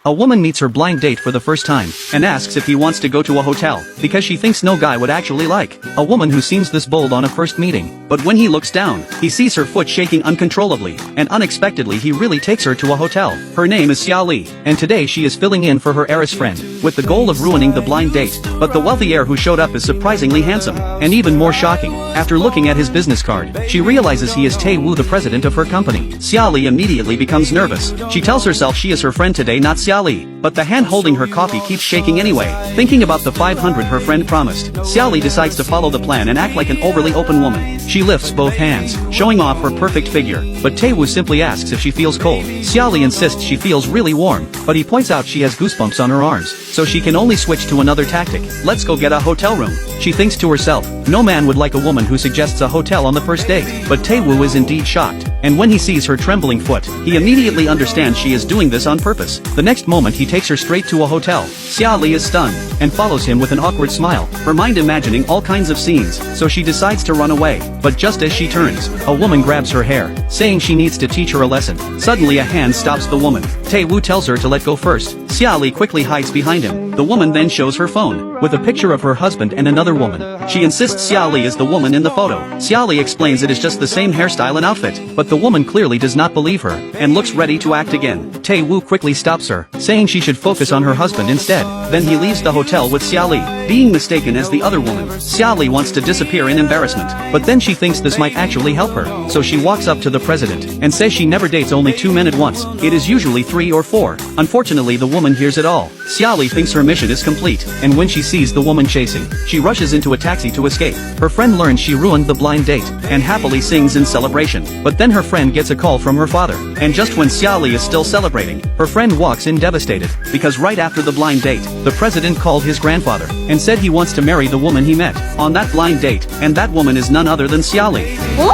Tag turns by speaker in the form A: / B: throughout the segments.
A: A woman meets her blind date for the first time, and asks if he wants to go to a hotel, because she thinks no guy would actually like a woman who seems this bold on a first meeting. But when he looks down, he sees her foot shaking uncontrollably, and unexpectedly he really takes her to a hotel. Her name is Xia Li, and today she is filling in for her heiress friend, with the goal of ruining the blind date. But the wealthy heir who showed up is surprisingly handsome, and even more shocking. After looking at his business card, she realizes he is Tae Woo, the president of her company. Xia Li immediately becomes nervous. She tells herself she is her friend today, not Xia Li, but the hand holding her coffee keeps shaking anyway. Thinking about the 500 her friend promised, Xia Li decides to follow the plan and act like an overly open woman. She lifts both hands, showing off her perfect figure, but Tae Woo simply asks if she feels cold. Xia Li insists she feels really warm, but he points out she has goosebumps on her arms, so she can only switch to another tactic. Let's go get a hotel room. She thinks to herself, no man would like a woman who suggests a hotel on the first date. But Tae Woo is indeed shocked, and when he sees her trembling foot, he immediately understands she is doing this on purpose. The next moment he takes her straight to a hotel. Xia Li is stunned, and follows him with an awkward smile, her mind imagining all kinds of scenes, so she decides to run away. But just as she turns, a woman grabs her hair, saying she needs to teach her a lesson. Suddenly a hand stops the woman. Tae Woo tells her to let go first. Xia Li quickly hides behind him. The woman then shows her phone, with a picture of her husband and another woman. She insists Xia Li is the woman in the photo. Xia Li explains it is just the same hairstyle and outfit, but the woman clearly does not believe her, and looks ready to act again. Tae Woo quickly stops her, saying she should focus on her husband instead. Then he leaves the hotel with Xia Li, being mistaken as the other woman. Xia Li wants to disappear in embarrassment, but then she thinks this might actually help her, so she walks up to the president, and says she never dates only 2 men at once, it is usually 3 or 4. Unfortunately the woman hears it all. Xia Li thinks her mission is complete, and when she sees the woman chasing, she rushes into a taxi to escape. Her friend learns she ruined the blind date, and happily sings in celebration. But then her friend gets a call from her father, and just when Xia Li is still celebrating, her friend walks in devastated, because right after the blind date, the president called his grandfather, and said he wants to marry the woman he met on that blind date, and that woman is none other than Xia Li.
B: 어?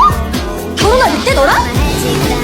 B: 결혼할 때 너랑?